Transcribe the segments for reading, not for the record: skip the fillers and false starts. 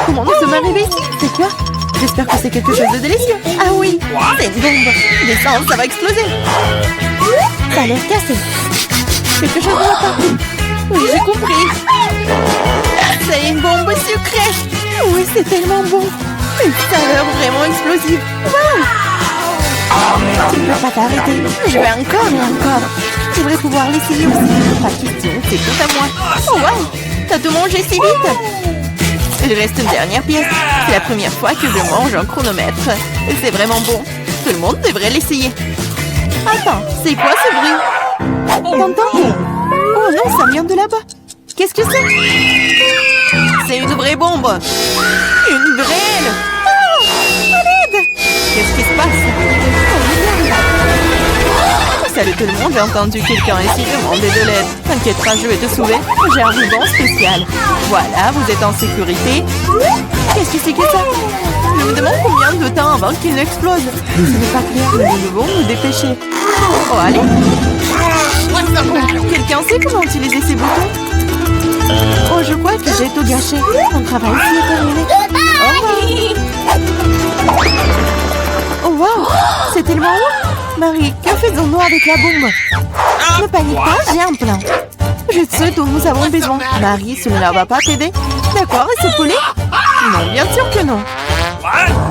Comment nous sommes arrivés ici? C'est quoi? J'espère que c'est quelque chose de délicieux. Ah oui, c'est une bombe. Descends, ça va exploser. Ça a l'air cassé. Quelque chose ne va pas. Oui, j'ai compris. C'est une bombe sucrée. Oui, c'est tellement bon. Une saveur vraiment explosive. Wow! Tu ne peux pas t'arrêter. Je vais encore et encore. Je devrais pouvoir l'essayer aussi. Pas question, c'est tout à moi. Oh wow! T'as tout mangé si vite. Il reste une dernière pièce. C'est la première fois que je mange un chronomètre. C'est vraiment bon. Tout le monde devrait l'essayer. Attends, c'est quoi ce bruit? T'entends? Oh non, ça vient de là-bas. Qu'est-ce que c'est? C'est une vraie bombe. Une vraie. Oh, à l'aide! Qu'est-ce qui se passe? Salut tout le monde, j'ai entendu quelqu'un ici demander de l'aide. T'inquiète pas, je vais te sauver. J'ai un ruban spécial. Voilà, vous êtes en sécurité. Qu'est-ce que c'est que ça? Je me demande combien de temps avant qu'il n'explose. Ce n'est pas clair, mais nous devons nous dépêcher. Oh, allez. Quelqu'un sait comment utiliser ces boutons? Oh, je crois que j'ai tout gâché. Mon travail ici est terminé. Au revoir. Oh, wow. C'est tellement haut. Marie, que faisons-nous avec la bombe? Ne panique pas, j'ai un plan. Je sais dont nous avons besoin. Marie, cela ne va pas t'aider? D'accord, et ce poulet? Non, bien sûr que non.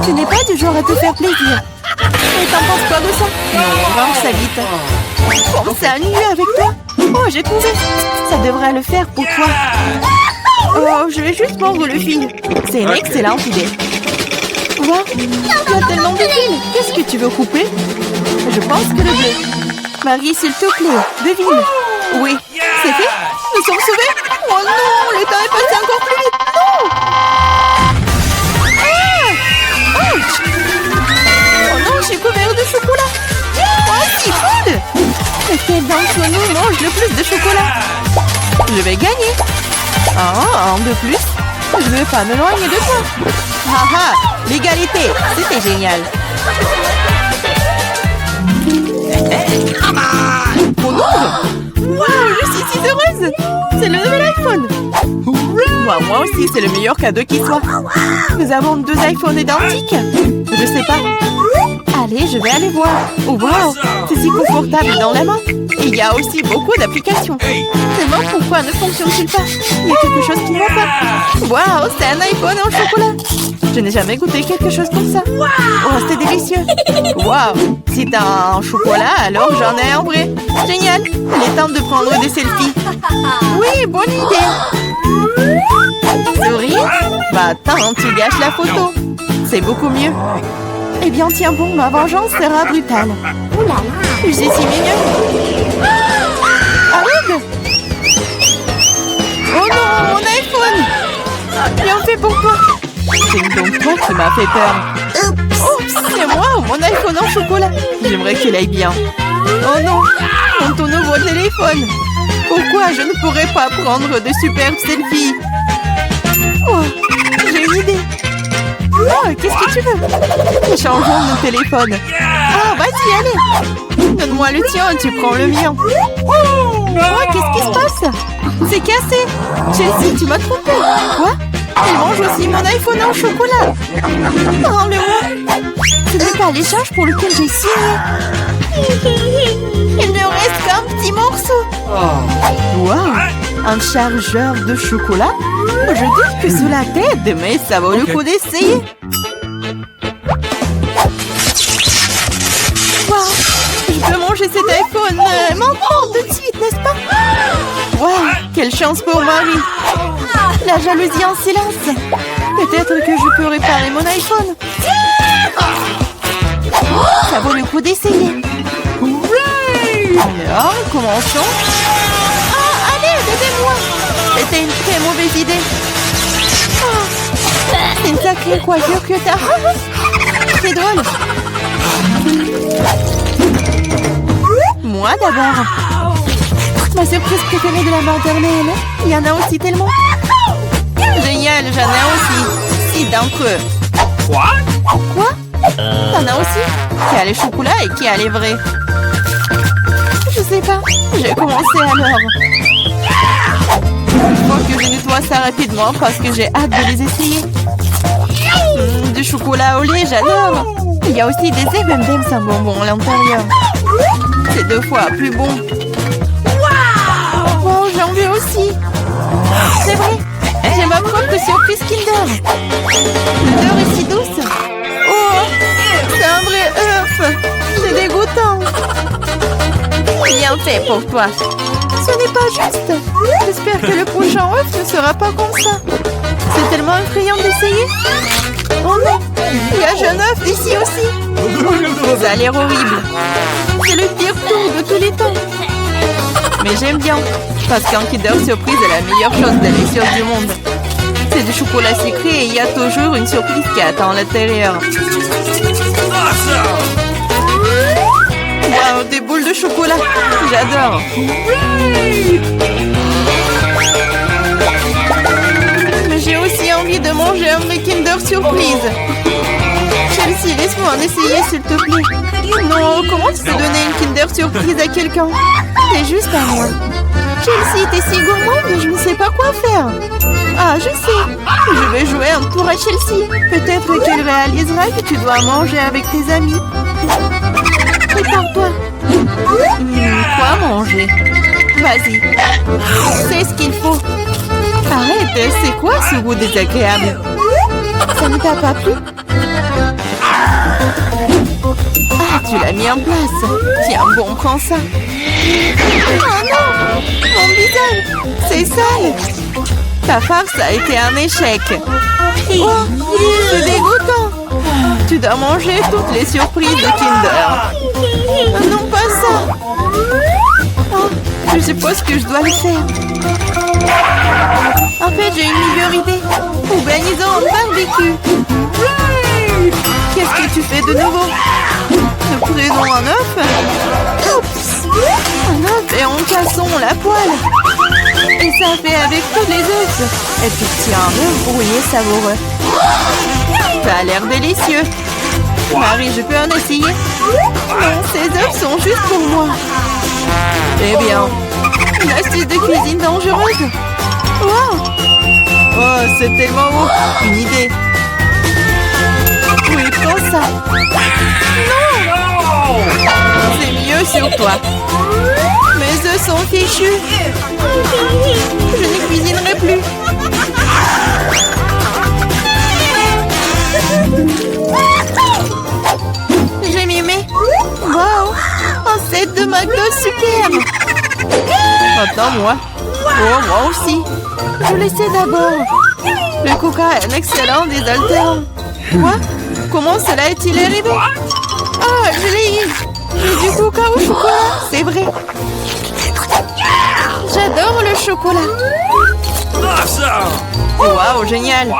Tu n'es pas du genre à te faire plaisir. Et t'en penses quoi de ça? Non, range ça vite. Pense à annuler avec toi. Oh, j'ai trouvé. Ça devrait le faire pour toi. Oh, je vais juste mordre le fil. C'est une excellente idée. Wow, il y a tellement de fils. Qu'est-ce que tu veux couper? Je pense que le bleu. Marie, s'il te plaît, devine. Oui, c'est fait. Nous sommes sauvés. Oh non, le temps est passé encore plus vite. Non. Ah! Ouch! Oh non, j'ai couvert de chocolat. Oh, c'est cool. Lequel d'entre nous mange le plus de chocolat? Je vais gagner. Un de plus. Je ne veux pas m'éloigner de toi. Haha, l'égalité, c'était génial. Mon nombre? Wow, je suis si heureuse. C'est le nouvel iPhone. Moi aussi, c'est le meilleur cadeau qui soit. Nous avons 2 iPhones identiques. Je sais pas. Allez, je vais aller voir. Oh wow, c'est si confortable dans la main. Et il y a aussi beaucoup d'applications. Seulement, pourquoi ne fonctionne-t-il pas? Il y a quelque chose qui ne va pas. Wow, c'est un iPhone en chocolat. Je n'ai jamais goûté quelque chose comme ça. Oh, c'est délicieux. Wow, si t'as un chocolat, alors j'en ai un vrai. Génial. Il est temps de prendre des selfies. Oui, bonne idée. Souris? Bah attends, tu gâches la photo. C'est beaucoup mieux. Eh bien, tiens bon, ma vengeance sera brutale. Ouh là là, je suis si mignonne. Arrête! Oh non, mon iPhone! Bien fait pour toi. C'est donc toi qui m'as fait peur. Oups, c'est moi ou mon iPhone en chocolat? J'aimerais qu'il aille bien. Oh non, ton nouveau téléphone. Pourquoi je ne pourrais pas prendre de superbes selfies? Oh, j'ai une idée. Oh, qu'est-ce que tu veux? Échangeons nos téléphones. Ah, vas-y, allez. Donne-moi le tien, tu prends le mien. Oh, qu'est-ce qui se passe? C'est cassé. Chelsea, tu m'as trompé. Quoi? Elle mange aussi mon iPhone en chocolat. Rends-le-moi. Ce n'est pas l'échange pour lequel j'ai signé. Il ne reste qu'un petit morceau. Wow, un chargeur de chocolat? Je doute que cela t'aide, mais ça vaut le coup d'essayer. Wow, je peux manger cet iPhone maintenant tout de suite, n'est-ce pas? Wow, quelle chance pour Marie. La jalousie en silence. Peut-être que je peux réparer mon iPhone. Ça vaut le coup d'essayer. Alors, commençons. Ah, allez, aidez-moi. C'était une très mauvaise idée. Oh, c'est une sacrée coiffure que t'as. C'est drôle. Moi d'abord. Ma surprise préférée de la maternelle. Il y en a aussi tellement. Génial, j'en ai aussi. 6 d'entre eux. Quoi? T'en as aussi? Qui a les chocolats et qui a les vrais? Je sais pas. J'ai commencé alors. Il faut que je nettoie ça rapidement parce que j'ai hâte de les essayer. du chocolat au lait, j'adore. Il y a aussi des M&M's un bonbon à l'intérieur. C'est 2 fois plus bon. Oh, j'en veux aussi. C'est vrai, j'ai ma propre surprise Kinder. L'odeur est si douce. Oh, c'est un vrai œuf. C'est dégoûtant. Bien fait pour toi. Ce n'est pas juste. J'espère que le prochain œuf ne sera pas comme ça. C'est tellement effrayant d'essayer. Oh non, il y a jeune œuf ici aussi. Ça a l'air horrible. C'est le pire tour de tous les temps. Mais j'aime bien, parce qu'un Kinder Surprise est la meilleure chose délicieuse du monde. C'est du chocolat sucré et il y a toujours une surprise qui attend à l'intérieur. Wow, des boules de chocolat. J'adore. Mais j'ai aussi envie de manger un vrai Kinder Surprise. Chelsea, laisse-moi en essayer, s'il te plaît. Non, comment tu peux donner une Kinder Surprise à quelqu'un? C'est juste à moi. Chelsea, t'es si gourmande, je ne sais pas quoi faire. Ah, je sais. Je vais jouer un tour à Chelsea. Peut-être qu'elle réalisera que tu dois manger avec tes amis. Prépare-toi. Quoi manger? Vas-y. C'est ce qu'il faut. Arrête, c'est quoi ce goût désagréable? Ça ne t'a pas plu? Ah, tu l'as mis en place. Tiens, bon, prends ça. Oh non! Mon visage! C'est sale! Ta farce a été un échec. Oh, c'est dégoûtant! Tu dois manger toutes les surprises de Kinder. Oh, non, pas ça! Oh, je suppose que je dois le faire. En fait, j'ai une meilleure idée. Organisons un barbecue. Qu'est-ce que tu fais de nouveau? Nous prenons un œuf. Oups! Un œuf et en cassons la poêle. Et ça fait avec tous les œufs. Et puis tiens, un œuf brouillé savoureux. Ça a l'air délicieux. Marie, je peux en essayer? Non, ces œufs sont juste pour moi. Eh bien, une astuce de cuisine dangereuse. Wow! Oh, c'est tellement beau. Une idée. Oui, prends ça. Non! C'est mieux sur toi. Mes œufs sont fichus. Je ne cuisinerai plus. J'ai mimé. Wow! Un set de McDo superbe. Maintenant, moi. Oh, moi aussi. Je le sais d'abord. Le coca est un excellent désaltérant. Quoi? Comment cela est-il arrivé? Ah, je l'ai eu. J'ai du coca au chocolat, c'est vrai. J'adore le chocolat. Waouh, génial. Wow,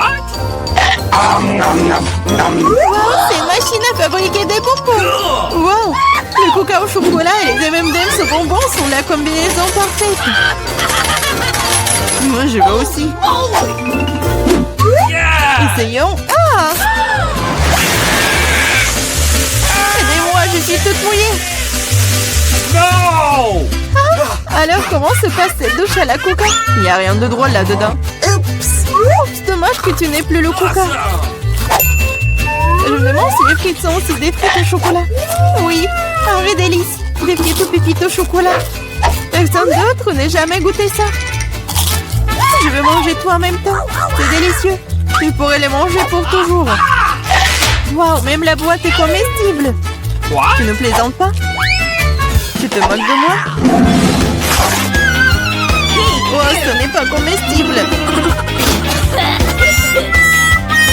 c'est une machine à fabriquer des bonbons. Wow, le coca au chocolat et les M&M's aux bonbons sont la combinaison parfaite. Moi, je veux aussi. Essayons. Ah! Aidez-moi, je suis toute mouillée. Ah, alors, comment se passe cette douche à la coca? Il n'y a rien de drôle là-dedans. Oups, dommage que tu n'aies plus le coca. Je me demande si les frites sont aussi des frites au chocolat. Oui, un vrai délice. Des frites aux pépites au chocolat. Personne d'autre n'ait jamais goûté ça. Je vais manger tout en même temps. C'est délicieux. Tu pourrais les manger pour toujours. Waouh, même la boîte est comestible. Tu ne plaisantes pas? Tu te moques de moi? Oh, ce n'est pas comestible.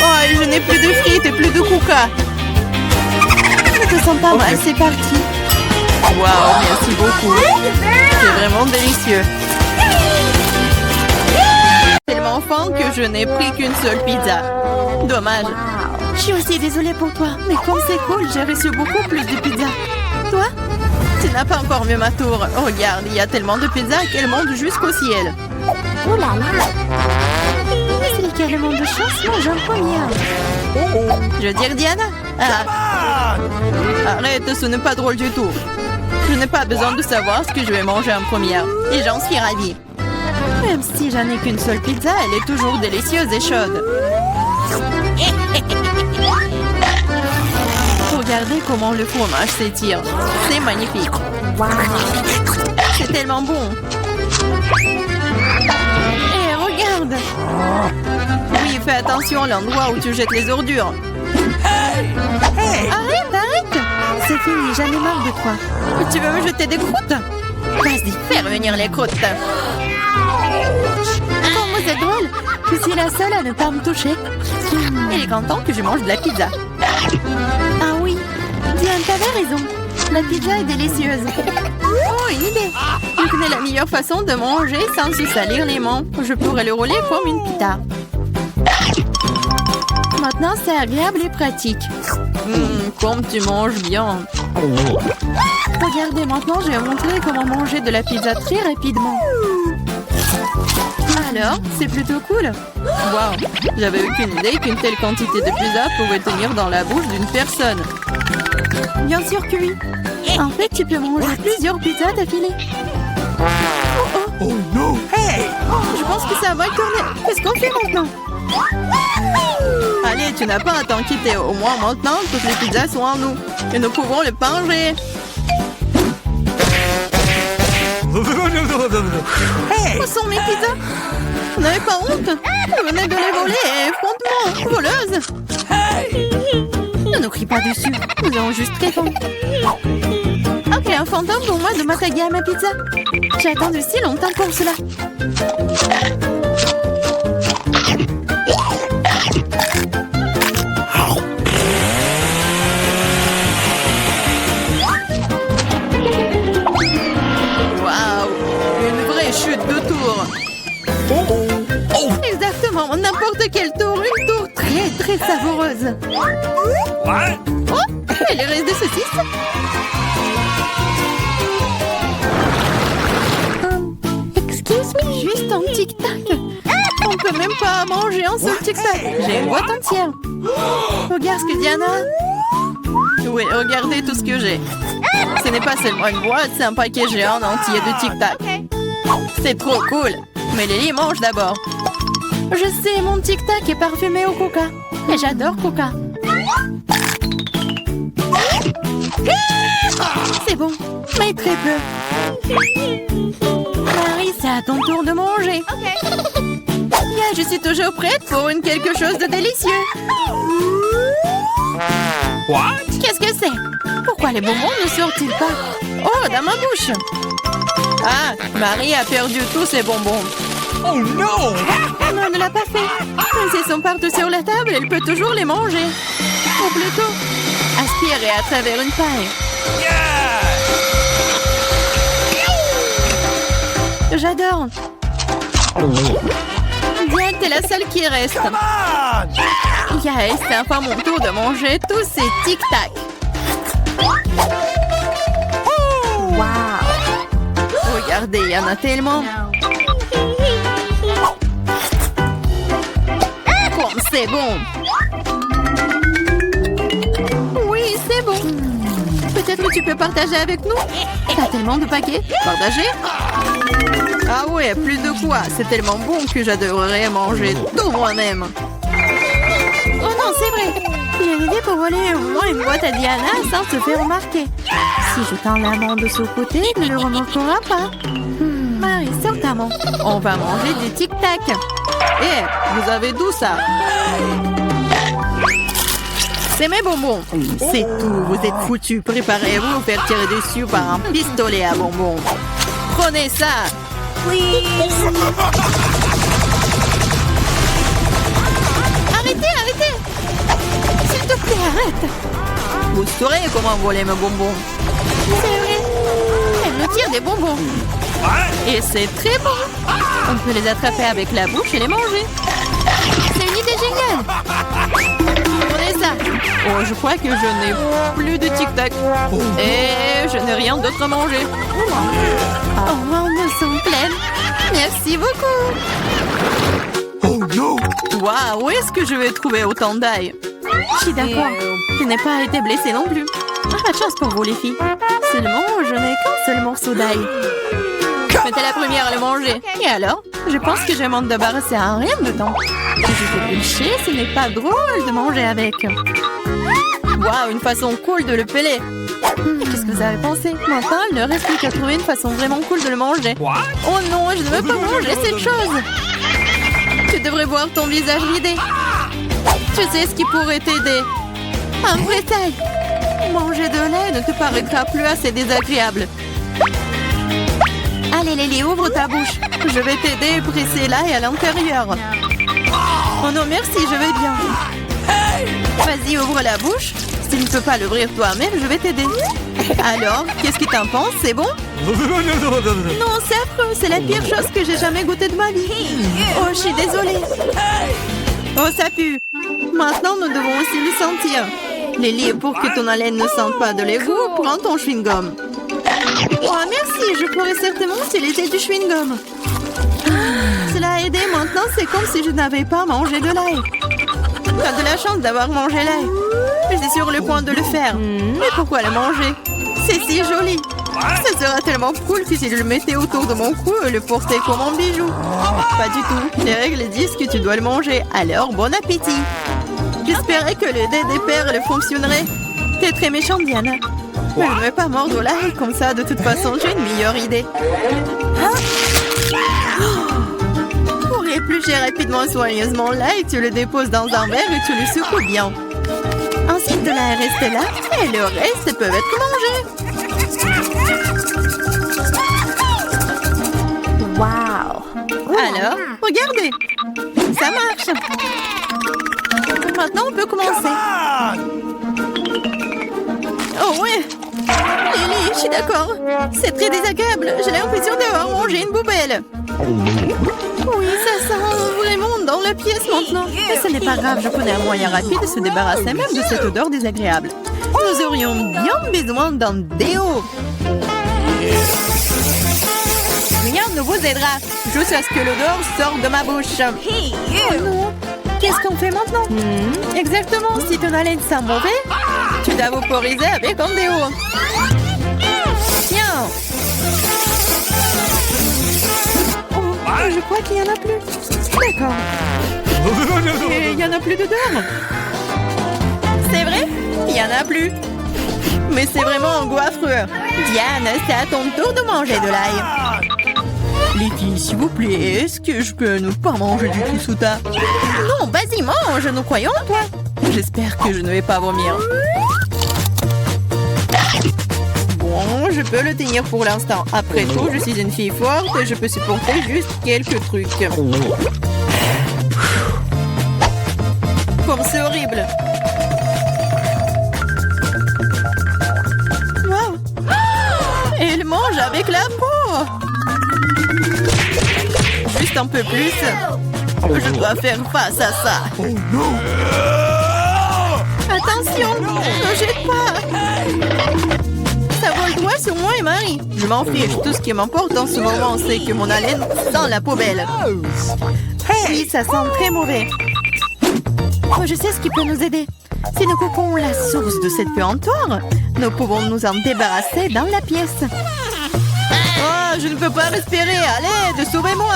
Oh, et je n'ai plus de frites et plus de coca. Ça te sent pas mal, c'est parti. Waouh, merci beaucoup. C'est vraiment délicieux. Tellement faim que je n'ai pris qu'une seule pizza. Dommage. Je suis aussi désolée pour toi, mais comme c'est cool, j'ai reçu beaucoup plus de pizza. Toi? Tu n'as pas encore vu ma tour. Regarde, il y a tellement de pizzas qu'elles montent jusqu'au ciel. Oh là là! Celui qui a le monde de chance mange en première. Je veux dire Diana? Ah. Arrête, ce n'est pas drôle du tout. Je n'ai pas besoin de savoir ce que je vais manger en première. Et j'en suis ravie. Même si j'en ai qu'une seule pizza, elle est toujours délicieuse et chaude. Regardez comment le fromage s'étire. C'est magnifique. Wow. C'est tellement bon. Et regarde. Oui, fais attention à l'endroit où tu jettes les ordures. Arrête. C'est fini, j'en ai marre de toi. Tu veux me jeter des croûtes? Vas-y, fais revenir les croûtes. Comment c'est drôle. Je suis la seule à ne pas me toucher. Il est content que je mange de la pizza. Ah oui, Diane, t'avais raison. La pizza est délicieuse. Oh, une idée. Je connais la meilleure façon de manger sans se salir les mains. Je pourrais le rouler comme une pita. Maintenant, c'est agréable et pratique. Comme tu manges bien. Regardez, maintenant, je vais montrer comment manger de la pizza très rapidement. Alors, c'est plutôt cool. Waouh, j'avais aucune idée qu'une telle quantité de pizza pouvait tenir dans la bouche d'une personne. Bien sûr que oui. En fait, tu peux manger plusieurs pizzas d'affilée. Oh non! Hey! Je pense que ça va tourner. Qu'est-ce qu'on fait maintenant? Allez, tu n'as pas à t'inquiéter. Au moins maintenant, toutes les pizzas sont en nous. Et nous pouvons les manger. Hey! Où sont mes pizzas? Vous n'avez pas honte? Vous venez de les voler et frontement, voleuse! Hey! Ne nous crie pas dessus. Nous avons juste très faim. Ok, un fantôme pour moi de m'attaquer à ma pizza. J'ai attendu si longtemps pour cela. Chute de tour. Exactement, n'importe quel tour, une tour très très savoureuse. Oh, et les restes de saucisses. Excuse me, juste un tic-tac. On peut même pas manger un seul tic-tac. J'ai une boîte entière. Regarde ce que Diana. Oui, regardez tout ce que j'ai. Ce n'est pas seulement une boîte, c'est un paquet géant entier de tic-tac. C'est trop cool. Mais Lily mange d'abord. Je sais, mon tic-tac est parfumé au coca. Et j'adore coca. C'est bon, mais très peu. Marie, c'est à ton tour de manger. Bien, je suis toujours prête pour quelque chose de délicieux. Qu'est-ce que c'est? Pourquoi les bonbons ne sortent-ils pas? Oh, dans ma bouche. Ah, Marie a perdu tous ses bonbons. Oh non! Non, elle ne l'a pas fait. Elles sont partout sur la table, elle peut toujours les manger. Ou plutôt, aspirer à travers une paille. Yeah! J'adore. Diane, t'es la seule qui reste. Yael, c'est enfin mon tour de manger tous ces tic-tac. Wow! Regardez, il y en a tellement. Comme c'est bon. Oui, c'est bon. Peut-être que tu peux partager avec nous? T'as tellement de paquets. Partager? Ah ouais, plus de quoi. C'est tellement bon que j'adorerais manger tout moi-même. Oh non, c'est vrai. J'ai une idée pour voler au moins une boîte à Diana sans se faire remarquer. Si je tends la main de ce côté, il ne le remarquera pas. Marie, certainement. On va manger des tic-tac. Eh, vous avez d'où ça? C'est mes bonbons. C'est tout, vous êtes foutus. Préparez-vous à vous faire tirer dessus par un pistolet à bonbons. Prenez ça. Please. Arrêtez. S'il te plaît, arrête. Vous saurez comment voler mes bonbons. C'est vrai. Elle me tire des bonbons. Et c'est très bon. On peut les attraper avec la bouche et les manger. C'est une idée géniale. Prenez ça. Oh, je crois que je n'ai plus de tic-tac. Et je n'ai rien d'autre à manger. Oh, nous sommes pleines. Merci beaucoup. Oh non. Waouh, où est-ce que je vais trouver autant d'ail? Je suis d'accord. Je n'ai pas été blessée non plus. Pas de chance pour vous, les filles. Seulement, je n'ai qu'un seul morceau d'ail. Mais t'es la première à le manger. Et alors? Je pense que je vais m'en débarrasser en rien de temps. Si je fais pêcher, ce n'est pas drôle de manger avec. Waouh, une façon cool de le peler. Qu'est-ce que vous avez pensé? Maintenant, il ne reste plus qu'à trouver une façon vraiment cool de le manger. Oh non, je ne veux pas manger cette chose. Tu devrais voir ton visage ridé. Tu sais ce qui pourrait t'aider. Un bretel. Manger de lait ne te paraîtra plus assez désagréable. Allez, Lily, ouvre ta bouche. Je vais t'aider à presser l'ail à l'intérieur. Oh non, merci, je vais bien. Vas-y, ouvre la bouche. Si tu ne peux pas l'ouvrir toi-même, je vais t'aider. Alors, qu'est-ce que t'en penses? C'est bon? Non, c'est affreux. C'est la pire chose que j'ai jamais goûtée de ma vie. Oh, je suis désolée. Oh, ça pue. Maintenant, nous devons aussi le sentir. Lily, pour que ton haleine ne sente pas de l'égout, prends ton chewing-gum. Oh, merci. Je pourrais certainement utiliser du chewing-gum. Cela a aidé. Maintenant, c'est comme si je n'avais pas mangé de l'ail. Tu as de la chance d'avoir mangé l'ail. Je suis sur le point de le faire. Mais pourquoi le manger? C'est si joli. Ça sera tellement cool que si je le mettais autour de mon cou et le portais comme un bijou. Pas du tout. Les règles disent que tu dois le manger. Alors, bon appétit. J'espérais que le dé des perles fonctionnerait. T'es très méchante, Diana. Mais je ne vais pas mordre l'ail comme ça. De toute façon, j'ai une meilleure idée. Pour éplucher rapidement et soigneusement l'ail, tu le déposes dans un verre et tu le secoues bien. Ensuite, de l'ail reste là et le reste peut être mangé. Wow! Alors, regardez! Ça marche! Maintenant, on peut commencer. Oh ouais! Lily, je suis d'accord. C'est très désagréable. J'ai l'impression d'avoir mangé une poubelle. Oui, ça sent vraiment dans la pièce maintenant. Mais ce n'est pas grave, je connais un moyen rapide de se débarrasser même de cette odeur désagréable. Nous aurions bien besoin d'un déo. Rien ne vous aidera, jusqu'à ce que l'odeur sorte de ma bouche. Oh non! Qu'est-ce qu'on fait maintenant? Exactement, si ton haleine sent mauvais, tu dois vaporiser avec un déo. Tiens! Oh, je crois qu'il n'y en a plus. D'accord. Et il n'y en a plus d'odeur. C'est vrai? Il n'y en a plus. Mais c'est vraiment un goût affreux. Diane, c'est à ton tour de manger de l'ail. Les filles, s'il vous plaît, est-ce que je peux ne pas manger du tout ça? Non, vas-y, mange, nous croyons en toi. J'espère que je ne vais pas vomir. Bon, je peux le tenir pour l'instant. Après tout, je suis une fille forte et je peux supporter juste quelques trucs. Comme c'est horrible. Wow! Elle mange avec la peau! Juste un peu plus. Je dois faire face à ça. Attention, ne jette pas. Ça vole droit sur moi et Marie. Je m'en fiche. Tout ce qui m'importe en ce moment, c'est que mon haleine sent la poubelle. Oui, ça sent très mauvais. Oh, je sais ce qui peut nous aider. Si nous coupons la source de cette puanteur, nous pouvons nous en débarrasser dans la pièce. Oh, je ne peux pas respirer. Allez, sauvez-moi.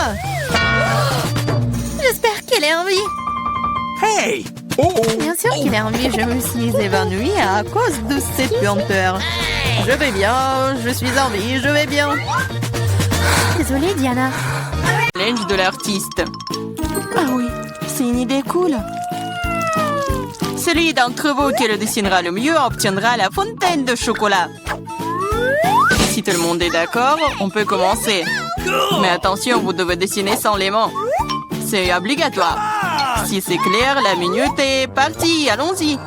J'espère qu'elle est en vie. Hey! Bien sûr qu'il est en vie. Je me suis évanouie à cause de cette puanteur. Je vais bien. Je suis en vie. Je vais bien. Désolée, Diana. Linge de l'artiste. Ah oui, c'est une idée cool. Celui d'entre vous qui le dessinera le mieux obtiendra la fontaine de chocolat. Si tout le monde est d'accord, on peut commencer. Mais attention, vous devez dessiner sans les mains. C'est obligatoire. Si c'est clair, la minute est partie. Allons-y.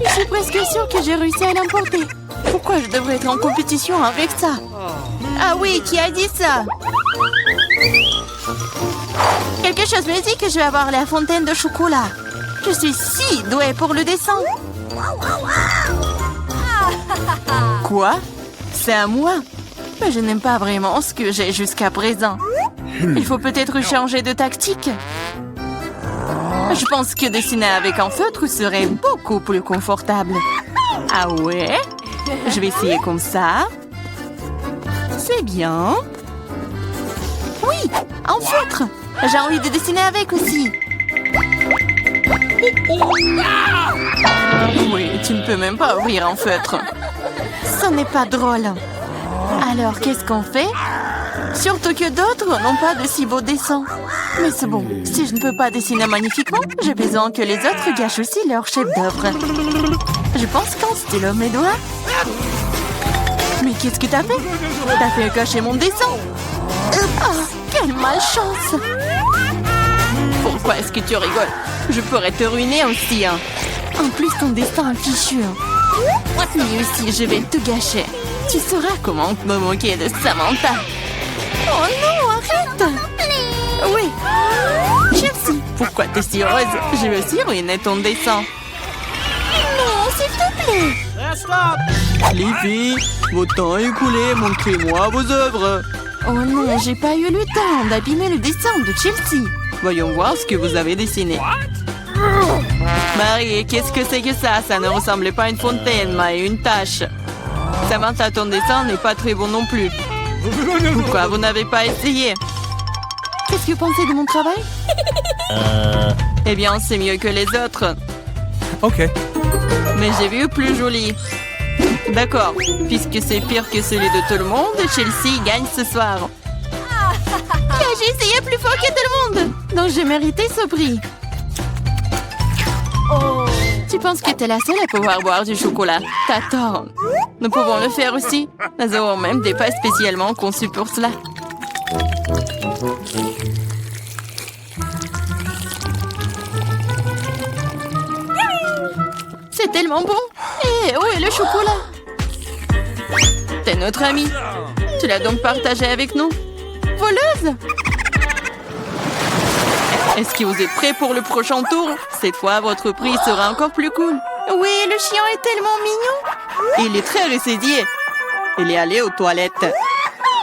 Je suis presque sûre que j'ai réussi à l'emporter. Pourquoi je devrais être en compétition avec ça? Ah oui, qui a dit ça? Quelque chose me dit que je vais avoir la fontaine de chocolat. Je suis si douée pour le dessin. Quoi? C'est à moi? Mais je n'aime pas vraiment ce que j'ai jusqu'à présent. Il faut peut-être changer de tactique. Je pense que dessiner avec un feutre serait beaucoup plus confortable. Ah ouais? Je vais essayer comme ça. C'est bien. Oui, un feutre. J'ai envie de dessiner avec aussi. Oui, tu ne peux même pas ouvrir un feutre. Ce n'est pas drôle. Alors, qu'est-ce qu'on fait? Surtout que d'autres n'ont pas de si beaux dessins. Mais c'est bon, si je ne peux pas dessiner magnifiquement, j'ai besoin que les autres gâchent aussi leur chef-d'œuvre. Je pense qu'en stylo mes doigts. Mais qu'est-ce que t'as fait? T'as fait gâcher mon dessin. Oh, quelle malchance! Pourquoi est-ce que tu rigoles? Je pourrais te ruiner aussi. Hein. En plus, ton destin est fichu. Lui aussi, je vais te gâcher. Tu sauras comment me moquer de Samantha. Oh non, arrête! Oui. Chelsea, pourquoi t'es si heureuse? Je vais aussi ruiner ton dessin. Non, s'il te plaît. Les filles, votre temps est écoulé, montrez-moi vos œuvres. Oh non, j'ai pas eu le temps d'abîmer le dessin de Chelsea. Voyons voir ce que vous avez dessiné. Marie, qu'est-ce que c'est que ça? Ça ne ressemblait pas à une fontaine, mais à une tache. Samantha, ton dessin n'est pas très bon non plus. Pourquoi vous n'avez pas essayé? Qu'est-ce que vous pensez de mon travail? Eh bien, c'est mieux que les autres. Ok. Mais j'ai vu plus joli. D'accord, puisque c'est pire que celui de tout le monde, Chelsea gagne ce soir. J'ai essayé plus fort que tout le monde. Donc j'ai mérité ce prix. Tu penses que t'es la seule à pouvoir boire du chocolat? T'as tort. Nous pouvons le faire aussi. Nous avons même des pâtes spécialement conçues pour cela. C'est tellement bon. Et où est le chocolat? T'es notre amie. Tu l'as donc partagé avec nous? Voleuse! Est-ce que vous êtes prêts pour le prochain tour? Cette fois, votre prix sera encore plus cool. Oui, le chien est tellement mignon. Il est très ressaidié. Il est allé aux toilettes.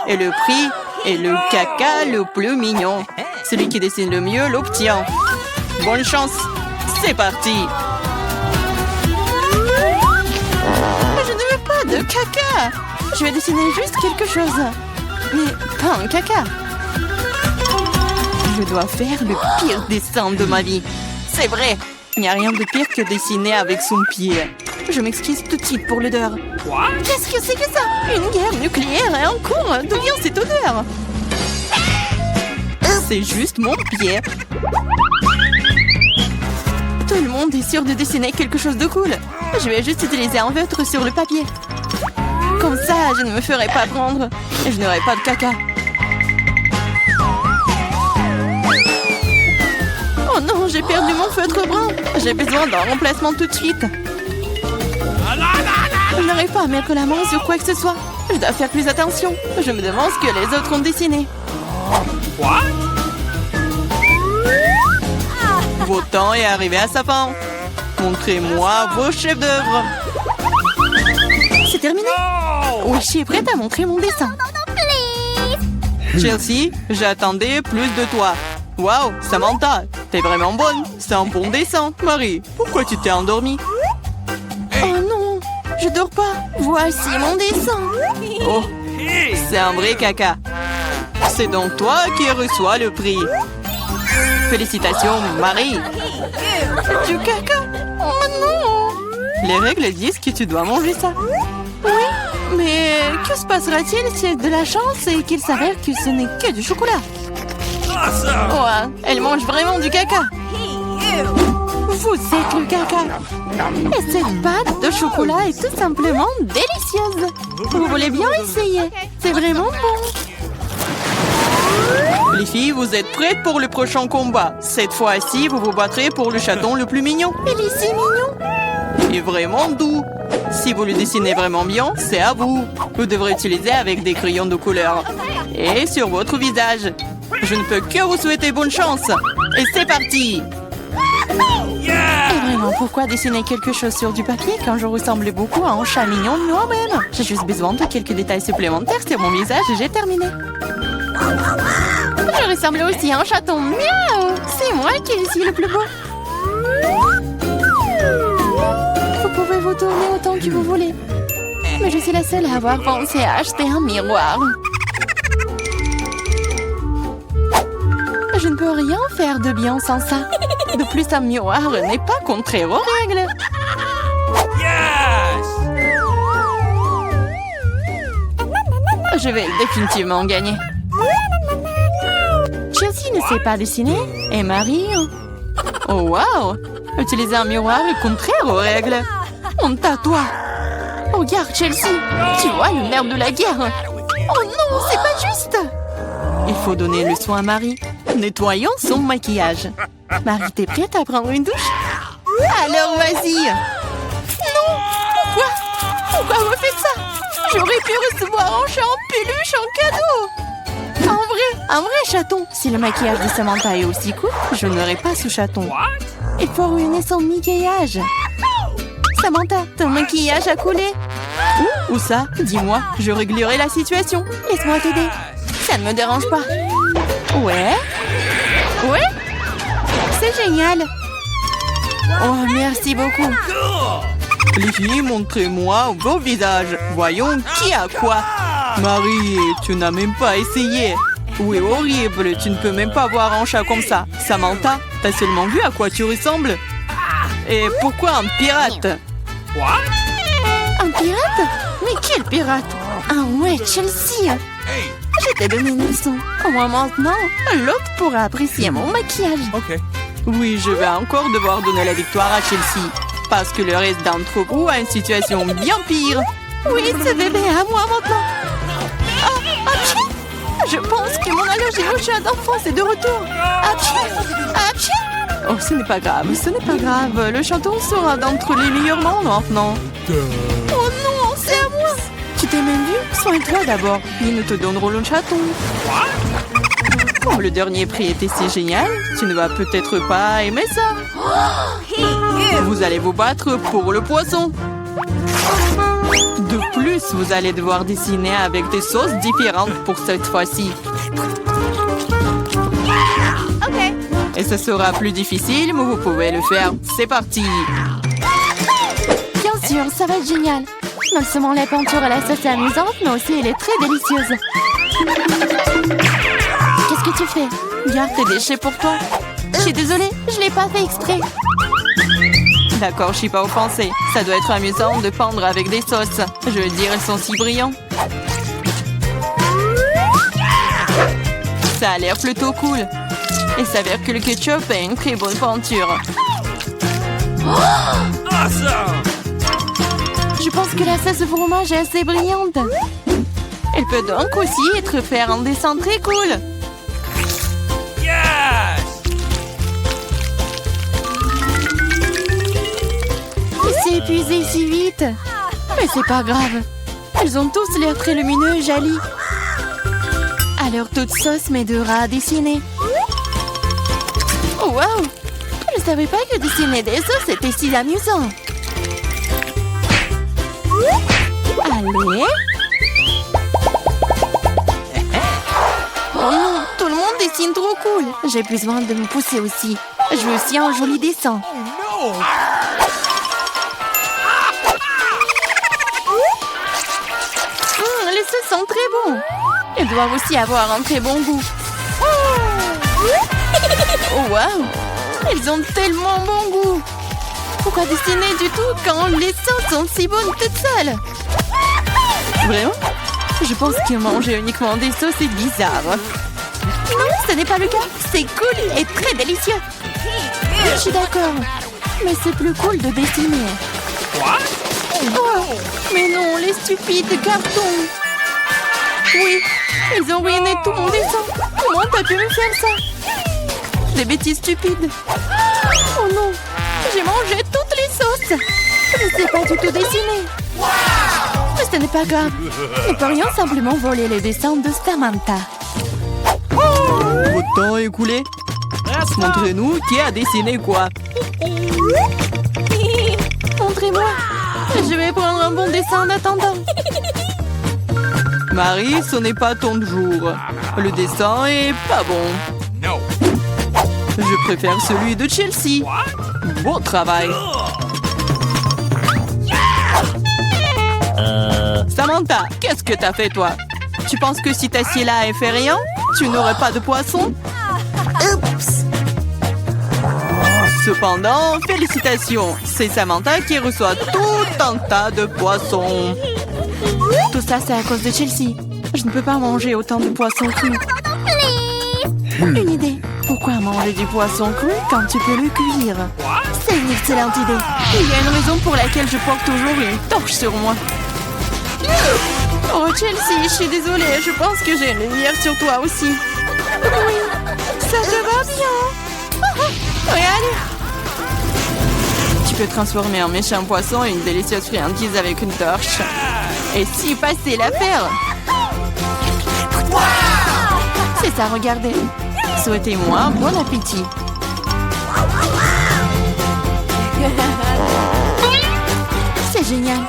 Et le prix est le caca le plus mignon. Celui qui dessine le mieux l'obtient. Bonne chance. C'est parti. Je ne veux pas de caca. Je vais dessiner juste quelque chose. Mais pas un caca. Je dois faire le pire dessin de ma vie. C'est vrai. Il n'y a rien de pire que dessiner avec son pied. Je m'excuse tout de suite pour l'odeur. Qu'est-ce que c'est que ça? Une guerre nucléaire est en cours. D'où vient cette odeur? C'est juste mon pied. Tout le monde est sûr de dessiner quelque chose de cool. Je vais juste utiliser un feutre sur le papier. Comme ça, je ne me ferai pas prendre. Et je n'aurai pas de caca. Oh non, j'ai perdu mon feutre brun. J'ai besoin d'un remplacement tout de suite. Je n'arrive pas à mettre la main sur quoi que ce soit. Je dois faire plus attention. Je me demande ce que les autres ont dessiné. Votre temps est arrivé à sa fin. Montrez-moi vos chefs-d'œuvre. C'est terminé. Oui, je suis prête à montrer mon dessin. Chelsea, j'attendais plus de toi. Waouh, Samantha, t'es vraiment bonne. C'est un bon dessin. Marie, pourquoi tu t'es endormie? Oh non, je dors pas. Voici mon dessin. Oh, c'est un vrai caca. C'est donc toi qui reçois le prix. Félicitations, Marie. Du caca. Oh non. Les règles disent que tu dois manger ça. Oui, mais que se passera-t-il si de la chance et qu'il s'avère que ce n'est que du chocolat? Ouais, elle mange vraiment du caca. Vous êtes le caca. Et cette pâte de chocolat est tout simplement délicieuse. Vous voulez bien essayer? C'est vraiment bon. Les filles, vous êtes prêtes pour le prochain combat. Cette fois-ci, vous vous battrez pour le chaton le plus mignon. Il est si mignon. Et vraiment doux. Si vous le dessinez vraiment bien, c'est à vous. Vous devrez utiliser avec des crayons de couleur. Et sur votre visage. Je ne peux que vous souhaiter bonne chance. Et c'est parti. Et vraiment, pourquoi dessiner quelque chose sur du papier quand je ressemble beaucoup à un chat mignon de moi-même? J'ai juste besoin de quelques détails supplémentaires sur mon visage et j'ai terminé. Je ressemble aussi à un chaton. Miaou! C'est moi qui suis le plus beau. Vous pouvez vous tourner autant que vous voulez. Mais je suis la seule à avoir pensé à acheter un miroir. Je ne peux rien faire de bien sans ça. De plus, un miroir n'est pas contraire aux règles. Je vais définitivement gagner. Chelsea ne sait pas dessiner et Marie... Oh wow! Utiliser un miroir est contraire aux règles. Honte à toi! Regarde Chelsea, tu vois le nerf de la guerre. Oh non, c'est pas juste! Il faut donner le soin à Marie. Nettoyons son maquillage. Marie, t'es prête à prendre une douche? Alors vas-y! Non! Pourquoi? Pourquoi vous faites ça? J'aurais pu recevoir un chat en peluche en cadeau! Un vrai chaton! Si le maquillage de Samantha est aussi court, je n'aurai pas ce chaton. Il faut ruiner son maquillage. Samantha, ton maquillage a coulé. Où ça? Dis-moi, je réglerai la situation. Laisse-moi t'aider. Ça ne me dérange pas. Ouais? Ouais? C'est génial. Oh, merci beaucoup. Les filles, montrez-moi vos visages. Voyons qui a quoi. Marie, tu n'as même pas essayé. Oui, horrible. Tu ne peux même pas voir un chat comme ça. Samantha, t'as seulement vu à quoi tu ressembles? Et pourquoi un pirate? Un pirate? Mais quel pirate? Ah ouais, Chelsea. Je t'ai donné une leçon. Au moins maintenant, l'autre pourra apprécier mon maquillage. Oui, je vais encore devoir donner la victoire à Chelsea. Parce que le reste d'entre vous a une situation bien pire. Oui, ce bébé est à moi maintenant. Je pense que mon allergie au chat d'enfance est de retour. Apchi! Oh, ce n'est pas grave, ce n'est pas grave. Le chaton sera d'entre les meilleurs membres maintenant. Oh non, c'est à moi. Tu t'es même vu? Soigne-toi d'abord, puis nous te donnerons le chaton. Comme le dernier prix était si génial, tu ne vas peut-être pas aimer ça. Vous allez vous battre pour le poisson. De plus, vous allez devoir dessiner avec des sauces différentes pour cette fois-ci. Et ce sera plus difficile, mais vous pouvez le faire. C'est parti! Bien sûr, ça va être génial. Non seulement la peinture et la sauce est amusante, mais aussi elle est très délicieuse. Qu'est-ce que tu fais? Garde tes déchets pour toi. Je suis désolée, je l'ai pas fait exprès. D'accord, je suis pas offensée. Ça doit être amusant de peindre avec des sauces. Je veux dire, elles sont si brillantes. Ça a l'air plutôt cool. Il s'avère que le ketchup est une très bonne peinture. Je pense que la sauce au fromage est assez brillante. Elle peut donc aussi faire un dessin très cool. Il s'est épuisé si vite. Mais c'est pas grave. Ils ont tous l'air très lumineux et jolis. Alors toute sauce m'aidera à dessiner. Oh wow! Je ne savais pas que dessiner des sauces était si amusant. Allez. Oh non, tout le monde dessine trop cool. J'ai besoin de me pousser aussi. Je veux aussi un joli dessin. Les sauces sont très bons. Elles doivent aussi avoir un très bon goût. Oh wow! Elles ont tellement bon goût. Pourquoi dessiner du tout quand les sauces sont si bonnes toutes seules? Vraiment? Je pense que manger uniquement des sauces est bizarre. Non, ce n'est pas le cas. C'est cool et très délicieux. Je suis d'accord. Mais c'est plus cool de dessiner. Oh, mais non, les stupides cartons. Oui, ils ont ruiné tout mon dessin. Comment t'as pu me faire ça? Des bêtises stupides. Oh non, j'ai mangé toutes les sauces. Je ne sais pas du tout dessiner. Mais ce n'est pas grave. Nous pourrions simplement voler les dessins de Samantha. Votre temps est écoulé. Montrez-nous qui a dessiné quoi. Montrez-moi. Je vais prendre un bon dessin en attendant. Marie, ce n'est pas ton jour. Le dessin est pas bon. Je préfère celui de Chelsea. Bon travail. Samantha, qu'est-ce que t'as fait toi? Tu penses que si t'assieds là et fais rien, tu n'aurais pas de poisson? Oups! Cependant, félicitations, c'est Samantha qui reçoit tout un tas de poissons. Tout ça, c'est à cause de Chelsea. Je ne peux pas manger autant de poissons crus. Une idée. Pourquoi manger du poisson cru quand tu peux le cuire? C'est une excellente idée. Il y a une raison pour laquelle je porte toujours une torche sur moi. Oh Chelsea, je suis désolée. Je pense que j'ai une lumière sur toi aussi. Oui, ça te va bien. Regarde. Tu peux transformer un méchant poisson en une délicieuse friandise avec une torche. Et si passer l'affaire? C'est ça, regardez. Souhaitez-moi bon appétit. C'est génial.